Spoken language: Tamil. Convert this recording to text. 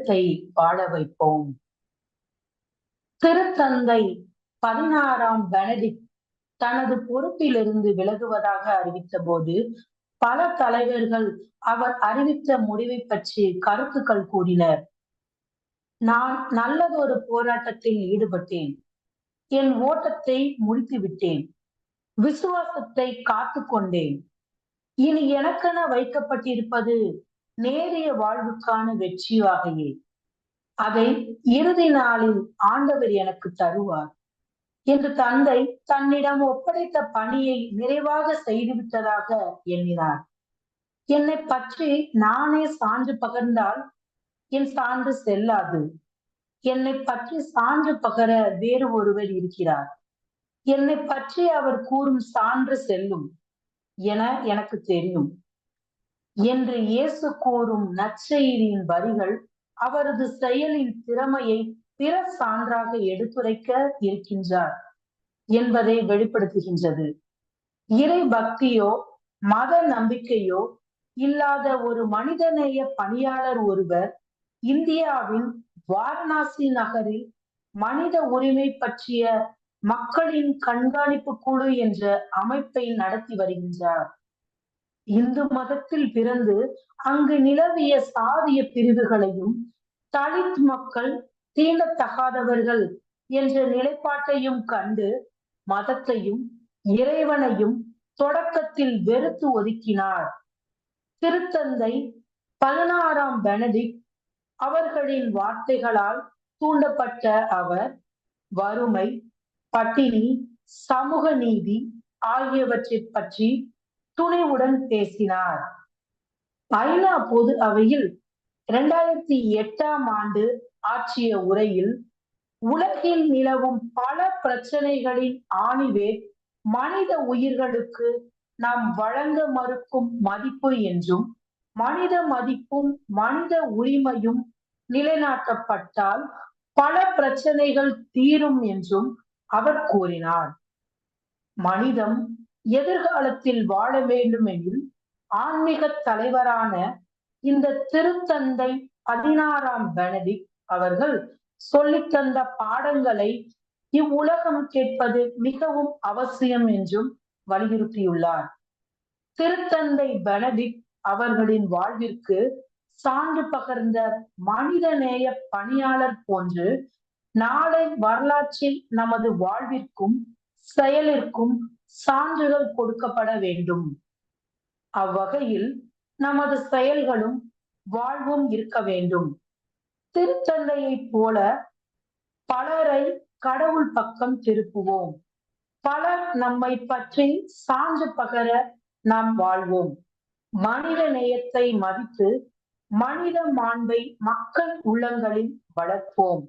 மனிதத்தை வாழ வைப்போம். திருத்தந்தை 16ஆம் பெனடிக்ட் தனது பொறுப்பிலிருந்து விலகுவதாக அறிவித்த போது பல தலைவர்கள் அவர் அறிவித்த முடிவை பற்றி கருத்துக்கள் கூறினர். நான் நல்லதொரு போராட்டத்தில் ஈடுபட்டேன். என் ஓட்டத்தை முடித்து விட்டேன். விசுவாசத்தை காத்து கொண்டேன். இனி எனக்கென வைக்கப்பட்டிருப்பது நேரிய வாழ்வுக்கான வெற்றியாகையே. அதை இறுதி நாளில் ஆண்டவர் எனக்கு தருவார் என்று தந்தை தன்னிடம் ஒப்படைத்த பணியை நிறைவாக செய்துவிட்டதாக எண்ணினார். என்னை பற்றி நானே சான்று பகர்ந்தால் என் சான்று செல்லாது. என்னை பற்றி சான்று பகர வேறு ஒருவர் இருக்கிறார். என்னை பற்றி அவர் கூறும் சான்று செல்லும் என எனக்கு தெரியும் என்று இயேசு கூறும் நற்செய்தியின் வரிகள் அவரது செயலின் திறமையை பிற சான்றாக எடுத்துரைக்க இருக்கின்றார் என்பதை வெளிப்படுத்துகின்றது. இறை பக்தியோ மத நம்பிக்கையோ இல்லாத ஒரு மனிதநேய பணியாளர் ஒருவர் இந்தியாவின் வாரணாசி நகரில் மனித உரிமை பற்றிய மக்களின் கண்காணிப்பு குழு என்ற அமைப்பை நடத்தி வருகின்றார். இந்து மதத்தில் பிறந்து அங்கு நிலவிய சாதிய பிரிவுகளையும் தலித் மக்கள் தீண்டத்தகாதவர்கள் என்ற நிலைப்பாட்டையும் கண்டு மதத்தையும் இறைவனையும் தொடக்கத்தில் வெறுத்து ஒதுக்கினார். திருத்தந்தை 16ஆம் பெனடிக்ட் அவர்களின் வார்த்தைகளால் தூண்டப்பட்ட அவர் வறுமை, பட்டினி, சமூக நீதி ஆகியவற்றை பற்றி துணிவுடன் பேசினார். ஐநா பொது அவையில் 2008ஆம் ஆண்டு ஆற்றிய உரையில் உலகில் நிலவும் பல பிரச்சனைகளின் ஆணிவேர் மனித உயிர்களுக்கு நாம் வழங்க மறுக்கும் மதிப்பு என்றும், மனித மதிப்பும் மனித உரிமையும் நிலைநாட்டப்பட்டால் பல பிரச்சனைகள் தீரும் என்றும் அவர் கூறினார். மனிதம் எதிர்காலத்தில் வாழ வேண்டும் எனில் ஆன்மீக தலைவரான இந்த திருத்தந்தை 16ஆம் பெனடிக்ட் அவர்கள் சொல்லித்தந்த பாடங்களை இவ்வுலகம் கேட்பது மிகவும் அவசியம் என்றும் வலியுறுத்தியுள்ளார். திருத்தந்தை பெனடிக்ட் அவர்களின் வாழ்விற்கு சான்று பகர்ந்த மனிதநேய பணியாளர் போன்று நாளை வரலாற்றில் நமது வாழ்விற்கும் செயலிற்கும் சான்றுகள் கொடுக்கப்பட வேண்டும். அவ்வகையில் நமது செயல்களும் வாழ்வும் இருக்க வேண்டும். திருத்தந்தையை போல பலரை கடவுள் பக்கம் திருப்புவோம். பலர் நம்மை பற்றி சான்று பகர நாம் வாழ்வோம். மனித நேயத்தை மதித்து மனித மாண்பை மக்கள் உள்ளங்களில் வளர்ப்போம்.